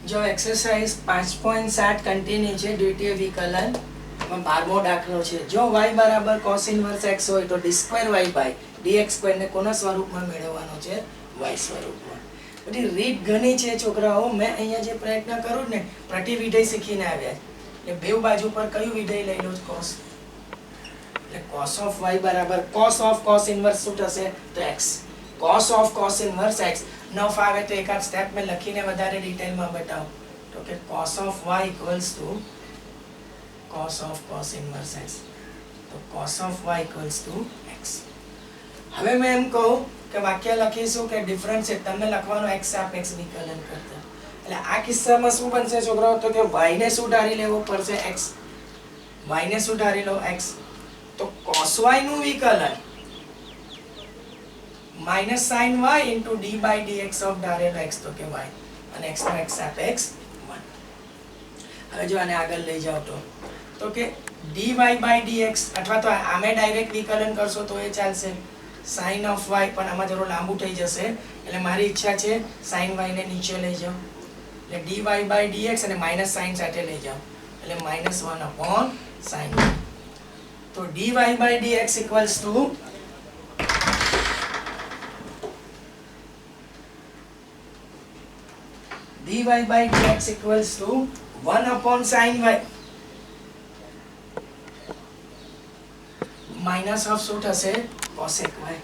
જો exercise 5.7 continue છે દ્વિતીય વિકલન માં 12મો દાખલો છે. જો y બરાબર cos ઇન્વર્સ x હોય તો d2y બાય dx સ્ક્વેર ને કોના સ્વરૂપમાં મેળવવાનો છે? y સ્વરૂપમાં. બધી રીત ઘણી છે છોકરાઓ. મેં અહીંયા જે પ્રયત્ન કરું ને પ્રતિવિધેય શીખીને આવ્યા એટલે બેવ બાજુ પર કયું વિધેય લઈ લો? cos. એટલે cos of y બરાબર cos of cos ઇન્વર્સ શું થશે? તો x. cos of cos inverse x. ન ફાવે તો એકાદ સ્ટેપ મેં લખીને વધારે ડિટેલમાં બતાવું તો કે cos of y equals to cos of cos inverse x. તો cos of y equals to x. હવે મેં એમ કહું કે વાક્ય લખીશું કે ડિફરન્શિએટ તમને લખવાનો x સાપેક્ષ વિકલન કરતા. એટલે આ કિસ્સામાં શું બનશે છોકરાઓ? તો કે y ને શું ધારી લેવો પડશે? x. y ને શું ધારી લો? x. તો cos y નું વિકલન minus sin y into d by dx of ધારેલો x તો કે y અને x નો x સાપેક્ષ 1. હવે જો આને આગળ લઈ જાઓ તો કે dy by dx અથવા તો આમે ડાયરેક્ટ વિકલન કરશો તો એ ચાલશે. sin of y પણ આમાં જરો લાંબુ થઈ જશે એટલે મારી ઈચ્છા છે sin y ને નીચે લઈ જાઓ એટલે dy by dx અને માઈનસ sin સાથે લઈ જાઓ એટલે -1 upon sin y. તો dy by dx equals to dy by dx equals to 1 upon sin y minus of શું થશે? cosec y.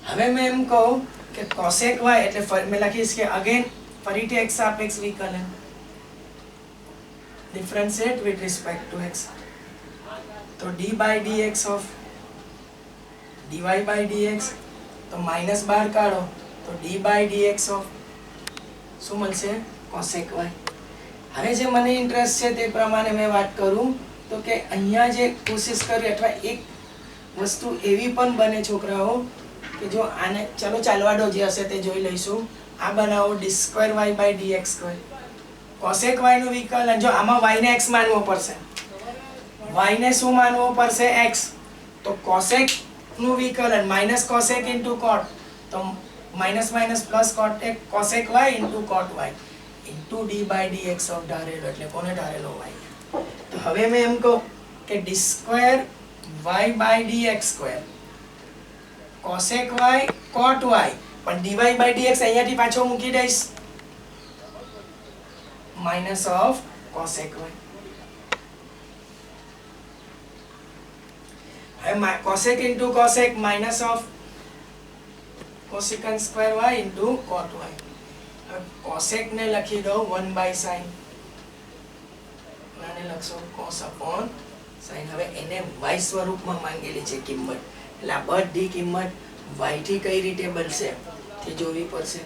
હવે મેં એમ કહું કે cosec y એટલે મેં લખીશ કે અગેન ફરીથી x સાપેક્ષ વિકલન differentiate with respect to x. તો d by dx of dy by dx તો માઈનસ બહાર કાઢો તો d by dx of શું મળશે? cosec y. હવે જે મને ઇન્ટરેસ્ટ છે તે પ્રમાણે મેં વાત કરું તો કે અહીંયા જે કોશિશ કરી અથવા એક વસ્તુ એવી પણ બને છોકરાઓ કે જો આને ચલો ચાલવા દો જે હશે તે જોઈ લઈશું. આ બનાવો d2y by dx square. cosec y નું વિકલન જો આમાં y ને x માનવો પડશે. y ને શું માનવો પડશે? x. તો cosec નું વિકલન minus cosec into cot તો minus minus plus cosec y into cot y into d by dx of ધારેલો એટલે કોને ધારેલો? y. તો હવે મેં એમ કહું કે d square y by dx square cosec y cot y પણ dy by dx અહીંયાથી પાછો મૂકી દઈશ minus of cosec y. હવે cosec into cosec minus of cosecant square y into cot y. cosec ને લખી દો 1 by sin. આને લખશો cos upon sin. હવે એને y સ્વરૂપમાં માંગેલી છે કિંમત એટલે આ બધી કિંમત y થી કઈ રીતે બનશે તે જોવી પડશે.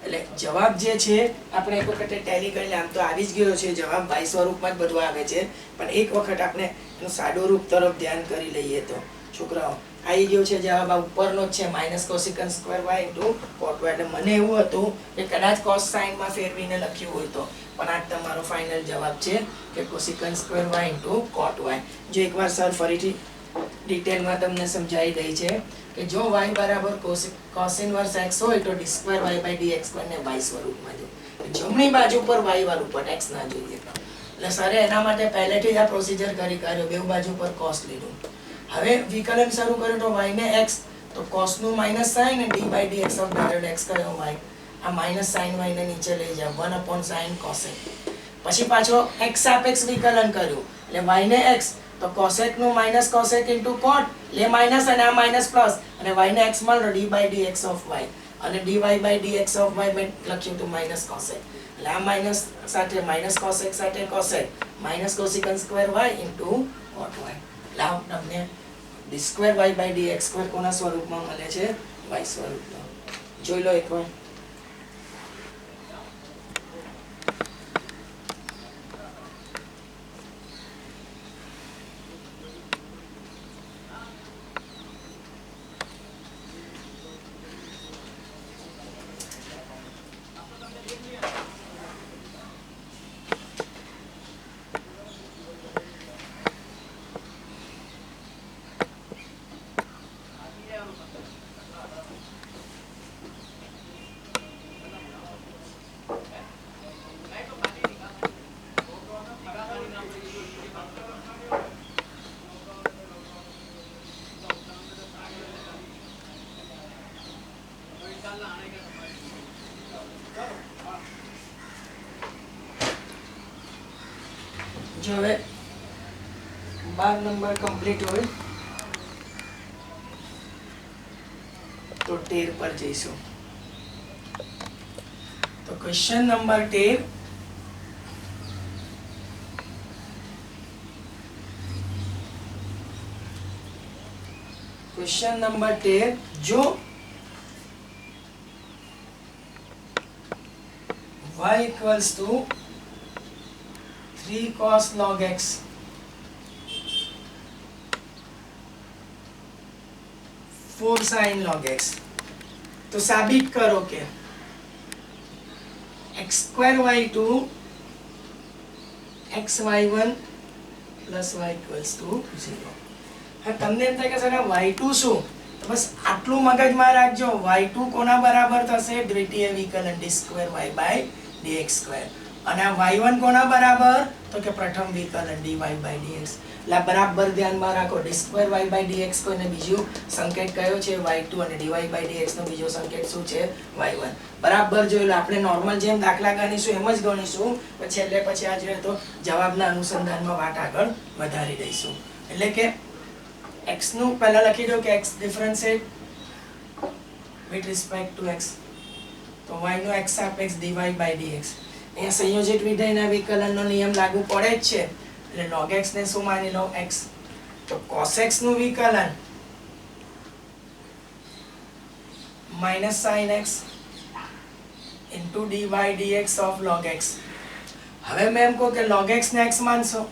એટલે જવાબ જે છે આપણે એક વખત ટેલી કરી લે. આમ તો આવી જ ગયો છે જવાબ y સ્વરૂપમાં જ બધું આવે છે પણ એક વખત આપણે એનું સાદું રૂપ તરફ ધ્યાન કરી લઈએ તો છોકરાઓ આવી ગયો છે જવાબ. આ ઉપરનો જ છે minus cosecant square y into cot y. એટલે મને એવું હતું કે કદાચ cos sin માં ફેરવીને લખ્યું હોય તો પણ આ તમારો ફાઇનલ જવાબ છે કે cosecant square y into cot y. જો એકવાર સર ફરીથી ડિટેલમાં તમને સમજાવી દઈ છે કે જો y બરાબર cos ઇન્વર્સ x હોય તો d2y by dx સ્ક્વેર ને y સ્વરૂપમાં જો જમણી બાજુ પર y વાળું પર x ના જોઈએ એટલે સરે એના માટે પહેલેથી જ આ પ્રોસિજર કરી કાઢ્યો. બેવ બાજુ પર cos લીધું. હવે વિકલન શરૂ કર્યું તો y ને x તો cos નું માઈનસ sin અને d by dx of ધારેલો x કયો y. આ માઈનસ sin y ને નીચે લઈ જાવ 1 upon sin cosec. પછી પાછો x સાપેક્ષ વિકલન કર્યું એટલે y ને x તો cosec નું માઈનસ cosec into cot લે માઈનસ અને આ માઈનસ પ્લસ અને y ને x મળ્યો d by dx of y અને dy by dx of y મેં લખ્યું તો માઈનસ cosec એટલે આ માઈનસ સાથે માઈનસ cosec સાથે cosec minus cosecant square y into cot y. લાવ તમને d2y by dx સ્ક્વેર કોના સ્વરૂપમાં મળે છે? y સ્વરૂપમાં. જોઈ લો એકવાર. જો હવે 12 નંબર કમ્પ્લીટ હોય તો 13 પર જઈશું. તો ક્વેશ્ચન નંબર 13, क्वेश्चन नंबर 13, जो y equals to 3 cos log x, 4 sin log x, तो साबित करो के x square y2 xy1 plus y equals to 0. હા, તમને એમ થાય કે સર y2 શું, તો બસ આટલું મગજમાં રાખજો. y2 કોના બરાબર થશે? દ્વિતીય વિકલન d2y/dx². અને આ y1 કોના બરાબર? તો કે પ્રથમ વિકલન dy/dx. એટલે બરાબર ધ્યાનમાં રાખો. d2y/dx કોઈને બીજું સંકેત કયો છે? y2 અને dy/dx નો બીજો સંકેત શું છે? y1. બરાબર જોઈ લો. આપણે નોર્મલ જેમ દાખલા ગણીશું એમ જ ગણીશું, પછી એટલે પછી આ જોઈએ તો જવાબના અનુસંધાનમાં વાત આગળ વધારી દઈશું. એટલે કે x નું પહેલા લખી દો કે x differentiate with respect to x, તો y નો x સાપેક્ષ dy/dx. અહીંયા સંયોજિત વિધેયના વિકલનનો નિયમ લાગુ પડે જ છે, એટલે log x ને શું માની લો? x. તો cos x નું વિકલન -sin x into dy/dx of log x. હવે મેં એમ કહું કે log x ને x માનશો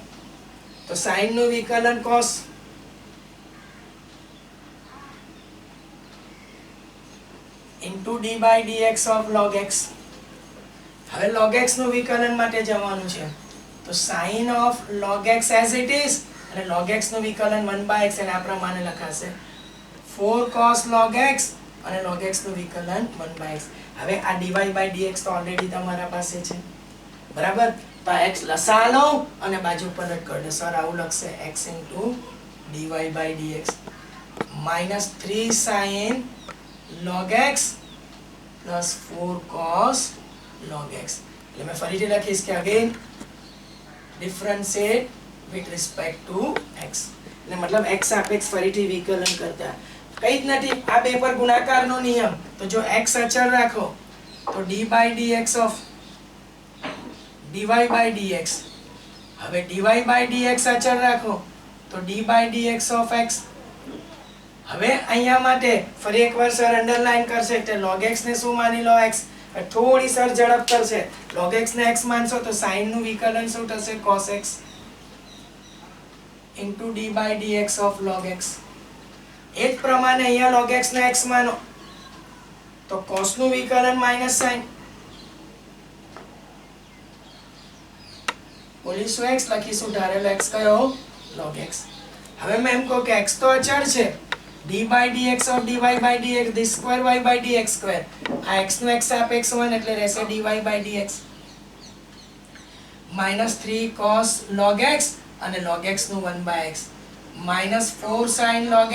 તો sin નું વિકલન cos into d/dx of log x. હવે log x નું વિકલન માટે જવાનું છે, તો sin of log x as it is, અને log x નું વિકલન 1/x એને આ પ્રમાણે લખાશે 4 cos log x, અને log x નું વિકલન 1/x. હવે આ dy/dx તો ઓલરેડી તમારા પાસે છે, બરાબર? તો આ x લસા લો અને બાજુ પલટ કરી દો. સર આવું લખશે x into dy/dx -3 sin log x plus 4 cos log x. એટલે મેં ફરીથી લખીશ કે again differentiate with respect to x. એટલે મતલબ x સાપેક્ષ ફરીથી વિકલન કરતા કઈ જ નથી. આ બે પર ગુણાકારનો નિયમ, તો જો x અચળ રાખો તો d/dx of dy/dx. હવે dy/dx અચળ રાખો તો d/dx of x. હવે અહીંયા માટે ફરી એકવાર સર અંડરલાઈન કરશે કે log x ને શું માની લો? x. થોડી સર ઝડપ કરશે. log x ને x માનશો તો sin નું વિકલન શું થશે? cos x into d/dx of log x. એ જ પ્રમાણે અહીંયા log x ને x માનો તો cos નું વિકલન -sin. બોલીશું x, લખીશું ધારેલો x કયો? log x. હવે મેં એમ કહું કે x તો અચળ છે, d/dx of dy/dx d2y/dx². આ x નું x સાપેક્ષ 1 એટલે રહેશે dy/dx -3 cos log x અને log x નું 1/x -4 sin log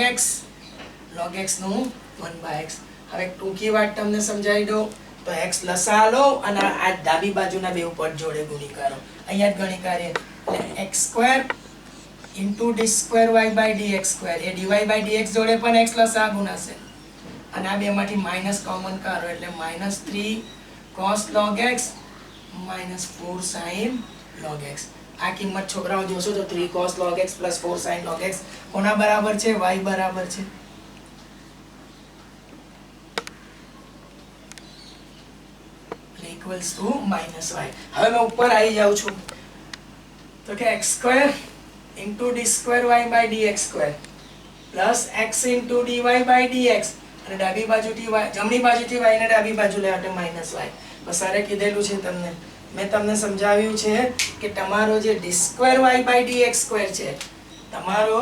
x નું 1/x. હવે ટૂંકી વાત તમને સમજાવી દો તો x લસા લો અને આ ડાબી બાજુના બે ઉપર જોડે ગુણીકારો. અહીંયા જ ગણીકારીએ એટલે x² into d2y/dx². એ dy/dx જોડે પણ x લસા ગુણાશે અને આ બેમાંથી માઈનસ કોમન કાઢો એટલે -3 cos log x -4 sin log x. આ કિંમત છોકરાઓ જોશો તો 3 cos log x plus 4 sin log x કોના બરાબર છે? y બરાબર છે. equals to -y. હવે મેં ઉપર આવી જાઉં છું તો કે x² into d2y/dx² plus x into dy/dx અને ડાબી બાજુથી y, જમણી બાજુથી y ને ડાબી બાજુ લે એટલે -y. બસ સારે કીધેલું છે તમને, મેં તમને સમજાવ્યું છે કે તમારો જે d2y/dx² છે, તમારો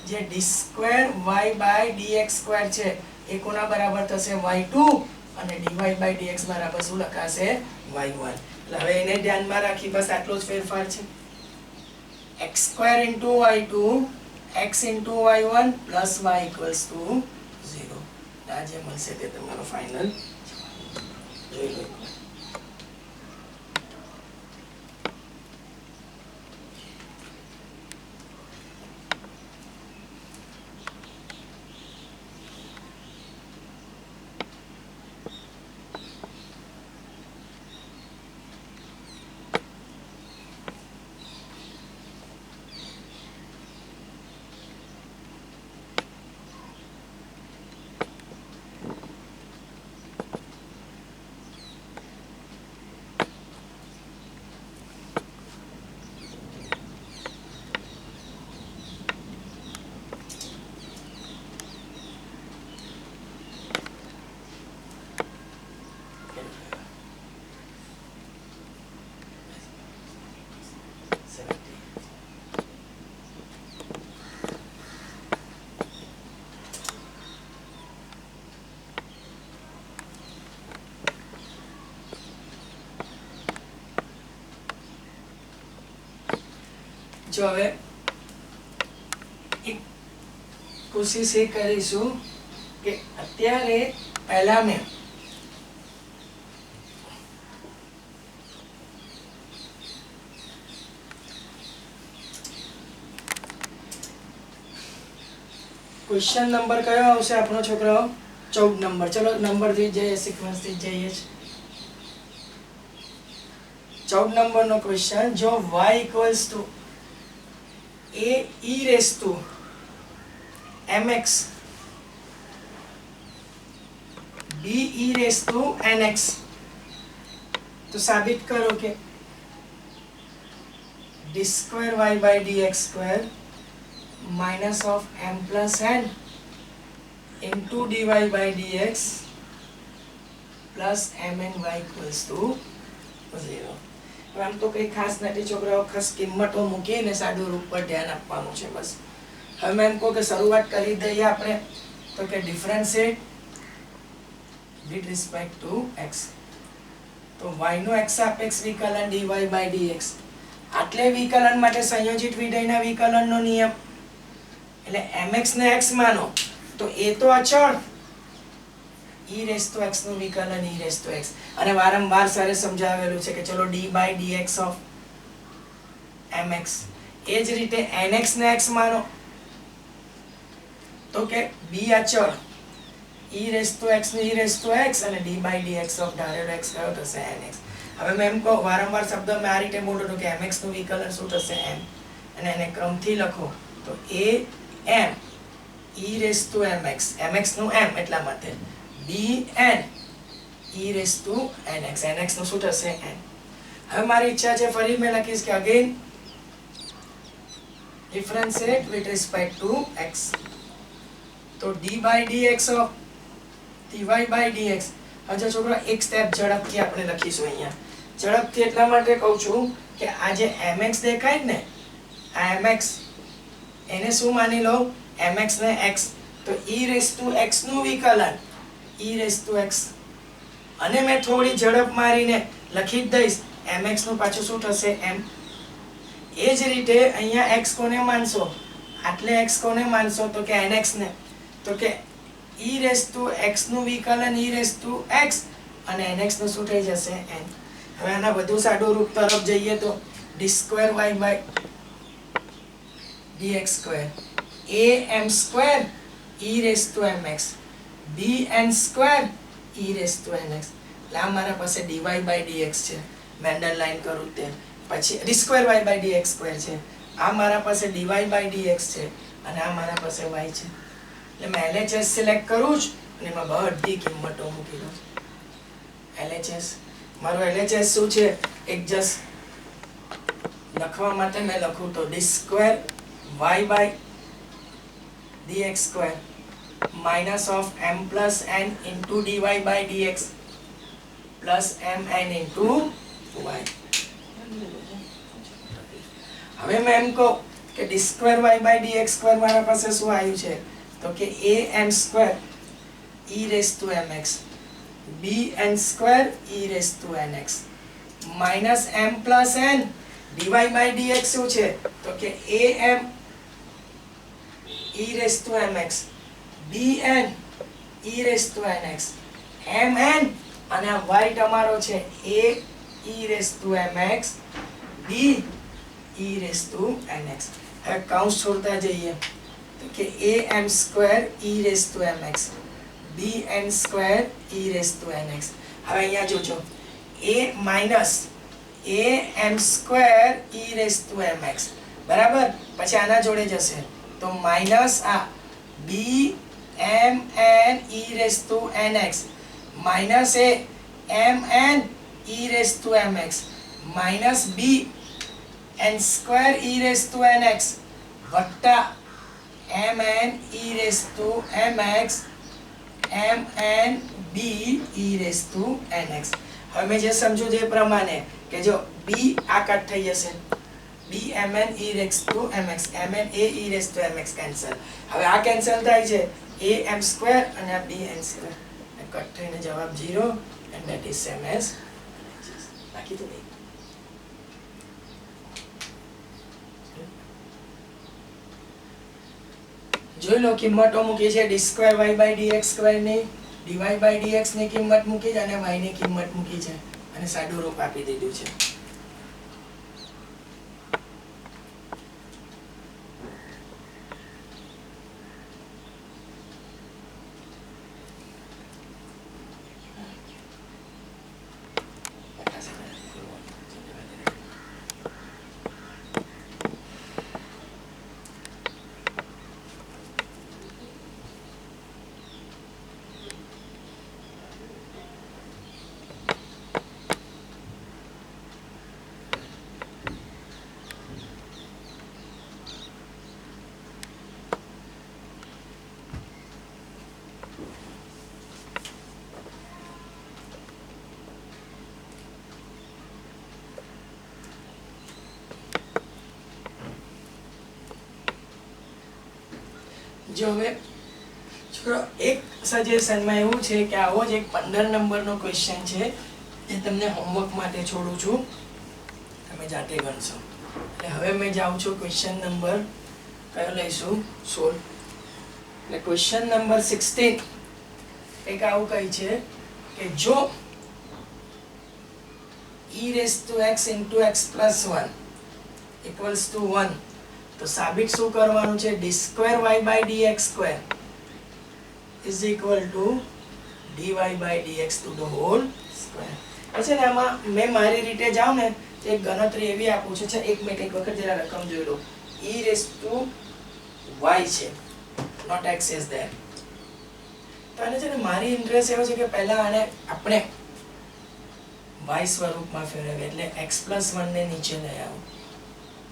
જે d2y/dx² છે એ કોના બરાબર થશે? y2 અને dy/dx બરાબર શું લખાશે? y1. એટલે હવે એને ધ્યાનમાં રાખી બસ આટલો જ ફેરફાર છે. x² into y2 x into y1 plus y equals to 0. આ જે મળશે તે તમારો ફાઇનલ જોઈ લો. જો હવે એક કોશિશ એ કરીશું કે અત્યારે પહેલા મેં ક્વેશ્ચન નંબર કયો આવશે આપણો છોકરાઓ? 14 નંબર. ચલો નંબર થી જઈએ, સિક્વન્સ થી જઈએ. 14 નંબરનો ક્વેશ્ચન, જો y equals to a e raise to mx b e raise to nx, તો સાબિત કરો કે d square y by dx square minus of m plus n into dy by dx plus mn y equals to 0. આમ તો કઈ ખાસ નથી છોકરાઓ, ખાસ કિંમતો મૂકીને સાદું રૂપ પર ધ્યાન આપવાનું છે બસ. હવે મેં એમ કહું કે શરૂઆત કરી દઈએ આપણે, તો કે differentiate with respect to x. તો y નું x સાપેક્ષ વિકલન dy by dx, આટલે વિકલન માટે સંયોજિત વિધેયના વિકલનનો નિયમ, એટલે mx ને x માનો તો એ તો અચળ e રેસ ટુ x નું વિકલન e રેસ ટુ x, અને વારંવાર સરે સમજાવેલું છે કે ચલો d by dx of mx, એ જ રીતે nx ને x માનો તો કે b અચળ e રેસ ટુ x નું e રેસ ટુ x અને d by dx of ધારેલો x કયો થશે nx. હવે મેં એમ કહો વારંવાર શબ્દ મેં આ રીતે બોલું કે mx નું વિકલન શું થશે m, અને એને ક્રમથી લખો તો a m e raise to mx, mx નું m એટલા માટે b n e raise to nx, nx નું શું થશે n. હવે મારી ઈચ્છા છે ફરી મેં લખીશ કે again differentiate with respect to x, તો d by dx of dy by dx. હજુ છોકરા એક સ્ટેપ ઝડપથી આપણે લખીશું અહીંયા. ઝડપથી એટલા માટે કહું છું કે આ જે mx દેખાય ને, આ mx એને શું માની લો mx ને x, તો e રેસ ટુ x નું વિકલન e રેસ ટુ x, અને મેં થોડી ઝડપ મારીને લખી જ દઈશ mx નું પાછું શું થશે m. એ જ રીતે અહીંયા x કોને માનશો, આટલે x કોને માનશો તો કે nx ને, તો કે e રેસ ટુ x નું વિકલન e રેસ ટુ x અને nx નું શું થઈ જશે n. હવે આના વધુ સાદું રૂપ તરફ જઈએ તો d square y by dx square am square e raise to mx bn square e raise to nx. એટલે આ મારા પાસે dy by dx છે, મેં અંડરલાઈન કરું તે, પછી d square y by dx square છે, આ મારા પાસે dy by dx છે, અને આ મારા પાસે y છે. એટલે મેં LHS સિલેક્ટ કરું છું અને એમાં બધી કિંમતો મૂકી દઉં. LHS મારું LHS શું છે, એક જસ્ટ લખવા માટે મેં લખું તો d square y by dx square minus of m plus n into dy by dx plus mn into y. હવે મેં એમ કહું કે d square y by dx square મારા પાસે શું આવ્યું છે, તો કે am square e raise to mx bn square e raise to nx minus m plus n dy by dx શું છે, તો કે am e raise to mx bn e raise to nx mn, અને આ y તમારો છે a e raise to mx b e raise to nx. હવે કૌંસ છોડતા જઈએ તો કે am square e raise to mx bn square e raise to nx. હવે અહીંયા જોજો a minus am square e raise to mx બરાબર, પછી આના જોડે જશે તો માઈનસ આ b m n e raise to nx minus a m n e raise to mx minus b n square e raise to nx વત્તા m n e raise to mx m n b e raise to nx. હવે મેં જે સમજ્યું તે પ્રમાણે કે જો b આ કટ થઈ જશે, b m n e raise to mx m n a e raise to mx cancel. હવે આ કેન્સલ થાય છે a m સ્ક્વેર અને આ b n સ્ક્વેર, કટ થઈને જવાબ 0 and that is same as બાકી તો નહીં. જોઈ લો કિંમતો મૂકી છે d2y/dx² ની dy/dx ની કિંમત મૂકી છે અને y ની કિંમત મૂકી છે અને સાદું રૂપ આપી દીધું છે. જો હવે છોકરો એક સજેશનમાં એવું છે કે આવો જ એક 15 નંબરનો ક્વેશ્ચન છે એ તમને હોમવર્ક માટે છોડું છું, તમે જાતે ગણશો. એટલે હવે મેં જાઉં છું ક્વેશ્ચન નંબર કયો લઈશું 16. એટલે ક્વેશ્ચન નંબર 16 એક આવું કહી છે કે જો e⁻x × x + 1 = 1 તો સાબિત શું કરવાનું છે d2y/dx² = dy/dx². પછી ને આમાં મેં મારી રીતે જાઉં ને તો એક ગણતરી એવી આપું છું. એક મિનિટ એક વખત જરા રકમ જોઈ લો. e⁻y છે, not x is there. તો આને છે ને મારી ઇન્ટરેસ્ટ એવો છે કે પહેલા આને આપણે y સ્વરૂપમાં ફેરવીએ એટલે x + 1 ને નીચે લઈ આવો.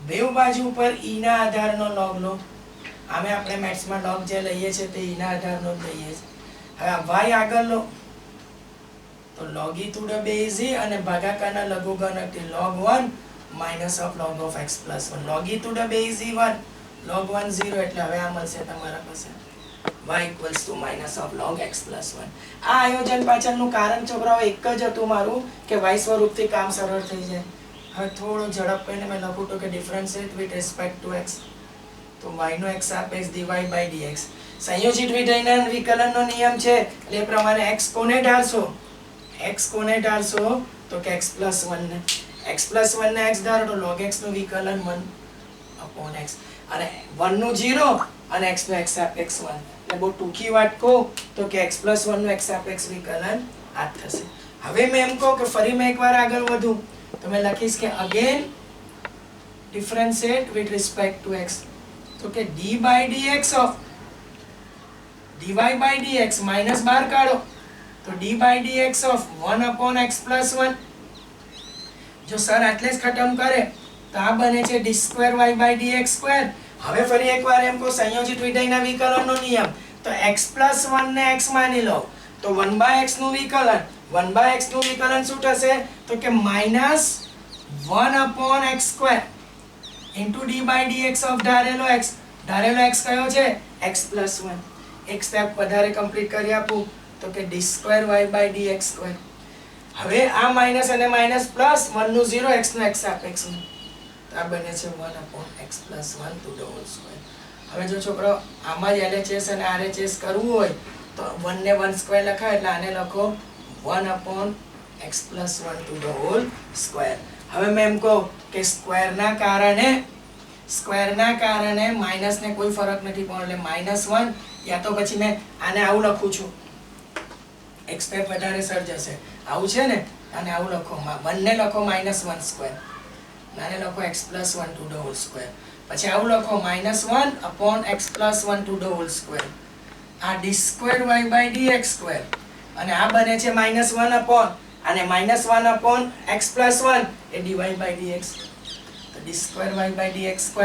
બેઉ બાજુ ઉપર e ના આધારનો log લો. આમે આપણે મેથ્સમાં log જે લઈએ છે તે e ના આધારનો જ લઈએ છે. હવે આ y આગળ લો તો log e to the base e અને ભાગાકારના લઘુગણકથી log 1 - log of x + 1. log e to the base e 1 log 1 0 એટલે હવે આ મળશે તમારા પાસે y = log x + 1. આ આયોજન પાછળનું કારણ છોકરાઓ એક જ હતું મારું કે y સ્વરૂપથી કામ સરળ થઈ જાય. હવે થોડો ઝડપ કરીને મેં લખું તો કે differentiate with respect to x તો y નો x સાપેક્ષ dy/dx. સંયોજિત વિધેયના વિકલનનો નિયમ છે એટલે એ પ્રમાણે x કોને ઢાળશો તો કે x + 1 ને x + 1 ને x ધારો તો log x નું વિકલન 1/x અને 1 નું 0 અને x નું x સાપેક્ષ 1. એટલે બહુ ટૂંકી વાત કહું તો કે x + 1 નું x સાપેક્ષ વિકલન આ થશે. હવે મેં એમ કહું કે ફરી મેં એકવાર આગળ વધું તો મેં લખીશ કે again differentiate with respect to x તો કે d/dx of dy/dx માઈનસ બહાર કાઢો તો d/dx of 1/x + 1. જો સર આટલે જ ખતમ કરે તો આ બને છે d2y/dx². હવે ફરી એકવાર એમ કહો સંયોજિત વિધેયના વિકલનનો નિયમ તો x + 1 ને x માની લો તો 1/x નું વિકલન 1/x નું વિકલન શું થશે તો કે -1/x² into d/dx of ધારેલો x કયો છે x + 1. એક સ્ટેપ વધારે કમ્પ્લીટ કરી આપું તો કે d2y/dx². હવે આ માઈનસ અને માઈનસ પ્લસ 1 નું 0 x નું x સાપેક્ષ આ બને છે 1/x + 1 to the whole square. હવે જો છોકરો આમાં જ LHS અને RHS કરવું હોય તો 1 ને 1² લખાય એટલે આને લખો 1/x + 1 to the whole square. હવે મેં એમ કહું કે સ્ક્વેરના કારણે માઈનસ ને કોઈ ફરક નથી પડતો એટલે -1 યા તો પછી મેં આને આવું લખું છું એક સ્ટેપ વધારે સર જશે આવું છે ને અને આવું લખો બંને લખો -1² નાને લખો x + 1 to the whole square. પછી આવું લખો -1/x + 1 to the whole square. આ d2y/dx² અને આ બને છે -1 અને -1/x + 1 એ dy/dx. તો d2y/dx²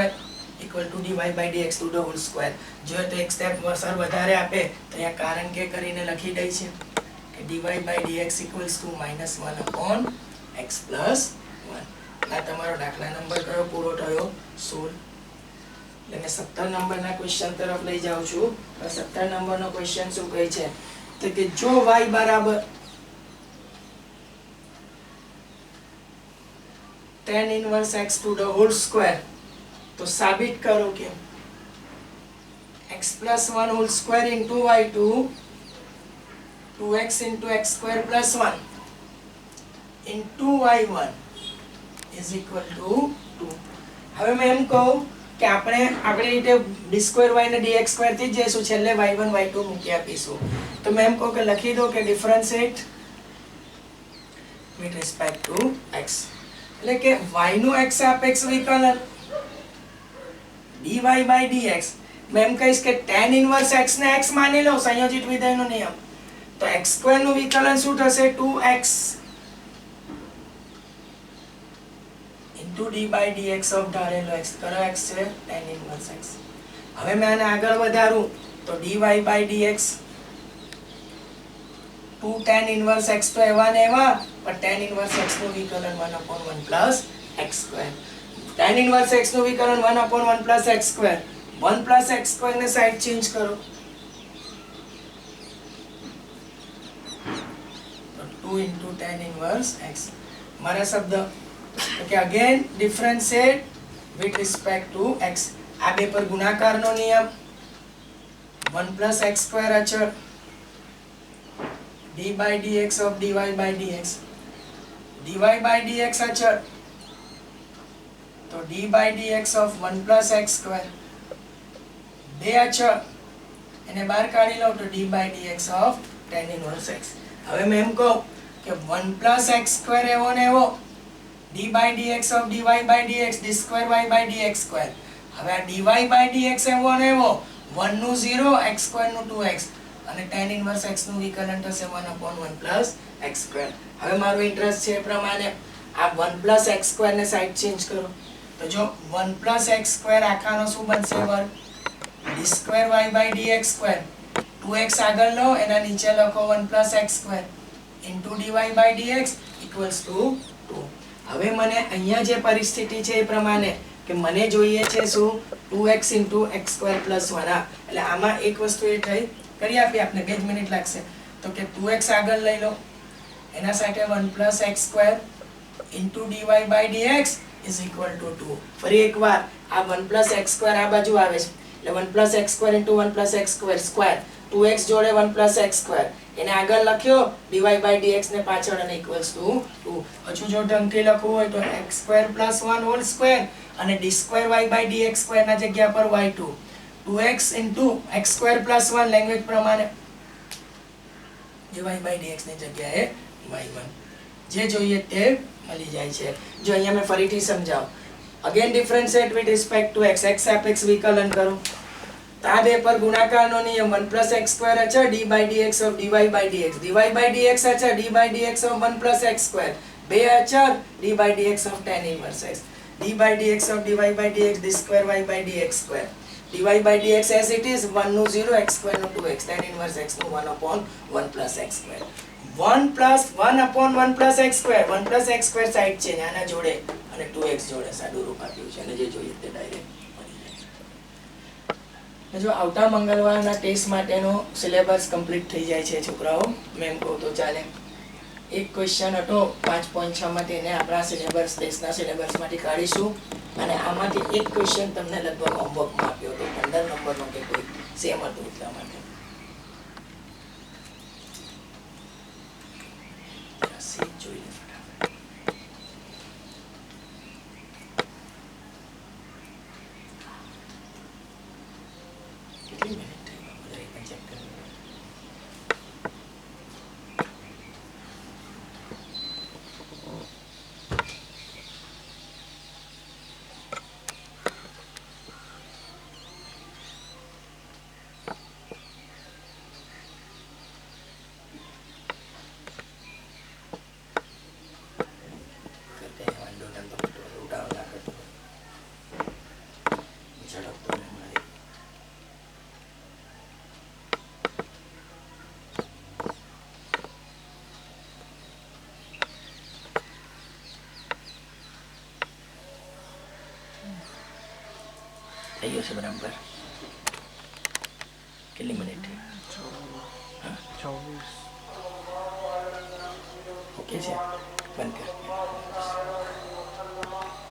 = dy/dx to the whole square. જો તો એક સ્ટેપ સર વધારે આપે તો અહીંયા કારણ કે કરીને લખી દઈ છે કે dy/dx = -1/x + 1. આ તમારો દાખલા નંબર કયો પૂરો થયો 16. એટલે મેં 17 નંબરના ક્વેશ્ચન તરફ લઈ જાઉં છું. 17 નંબરનો ક્વેશ્ચન શું કહે છે તો કે જો y બરાબર tan−1 x to the whole square તો સાબિત કરો કે x x plus 1 whole square into y2 2x into x square plus 1 into y1 is equal to 2. હવે મેં એમ કહું કે આપણે આપણી રીતે d2y ને dx2 થી જ જઈશું, છેલ્લે y1 y2 મૂકી આપીશું. તો મેં એમ કહું કે લખી દો કે differentiate with respect to x, એટલે કે y નું x સાપેક્ષ વિકલન dy by dx. मैं એમ કહીશ કે tan ઇન્વર્સ x ને x માની લો, સંયોજિત વિધેયનો નિયમ. તો x2 નું વિકલન શું થશે? 2x into d by dx of ધારેલો x. કરો x છે tan ઇન્વર્સ x. હવે મેં આને આગળ વધારું તો dy by dx 2 tan inverse x તો એવા ને એવા, પણ tan ઇન્વર્સ x નું વિકલન 1/1 plus x square. tan inverse x નું વિકલન 1/1 plus x square. 1 plus x square ને સાઈડ ચેન્જ કરો તો 2 into tan inverse x. મારા શબ્દ કે again differentiate with respect to x. આ બે પર ગુણાકારનો નિયમ 1 plus x square અચળ d by dx of dy by dx. dy by dx અચળ તો d by dx of 1 plus x square. બે અચળ એને બહાર કાઢી લો તો d by dx of tan inverse x. હવે મેં એમ કહું કે 1 plus x square એવો ને એવો d by dx of dy by dx d square y by dx square. હવે આ dy by dx એવો ને એવો 1 નું 0 x square નું 2x અને tan inverse x નું વિકલન થશે 1/1 plus x square. હવે મારું ઇન્ટરેસ્ટ છે એ પ્રમાણે આ 1 plus x square ને સાઈડ ચેન્જ કરો તો જો 1 plus x square આખાનો શું બનશે વર્ગ d square y by dx square. 2x આગળ લો એના નીચે લખો 1 plus x square into dy by dx equals to 2. હવે મને અહીંયા જે પરિસ્થિતિ છે એ પ્રમાણે કે મને જોઈએ છે શું 2x into x square plus 1. એટલે આમાં એક વસ્તુ એ થઈ કરી આપી આપણે 2 મિનિટ લાગશે તો કે 2x આગળ લઈ લો એના સાથે 1 plus x square into dy by dx is equal to 2. ફરી એકવાર આ 1 plus x square આ બાજુ આવે છે એટલે 1 plus x square into 1 plus x square square 2x જોડે 1 plus x square એને આગળ લખ્યો dy by dx ને પાછળ અને equals to 2. હજુ જો ઢંગથી લખવું હોય તો x square plus 1 whole square અને d square y by dx square ના જગ્યા પર y2 2x into x square plus 1 language પ્રમાણે dy by dx ની જગ્યાએ y1 જે જોઈએ તે મળી જાય છે. જો અહીંયા મેં ફરીથી સમજાવું again differentiate with respect to x. x સાપેક્ષ વિકલન કરો તો આ બે પર ગુણાકારનો નિયમ 1 plus x square અચળ d by dx of dy by dx. dy by dx અચળ d by dx of 1 plus x square. બે અચળ d by dx of tan inverse x. d by dx of dy by dx d square y by dx square. dy by dx as it is 1 નું 0 x square નું 2x tan inverse x નું 1/1 plus x square. 1 plus 1/1 plus x square. 1 plus x square side છે ને આના જોડે અને 2x જોડે સાદું રૂપ આપ્યું છે અને જે જોઈએ તે ડાયરેક્ટ મળી જાય. જો આવતા મંગળવારના ટેસ્ટ માટેનો સિલેબસ કમ્પ્લીટ થઈ જાય છે છોકરાઓ, મેં એમ કહું તો ચાલે. એક ક્વેશ્ચન હતો 5.6 માં તેને આપણા સિલેબસ ટેસ્ટના સિલેબસમાંથી કાઢીશું અને આમાંથી એક ક્વેશ્ચન તમને લગભગ હોમવર્કમાં આપ્યો હતો 15 નંબરનો કે કોઈ સેમ હતું એટલા માટે. જોઈ લે કેટલી મિનિટ થઈ બધા એક ચેક કરી થઈ ગયો છે બરાબર. કેટલી મિનિટ થઈ? 24. ઓકે છે બંધ કર.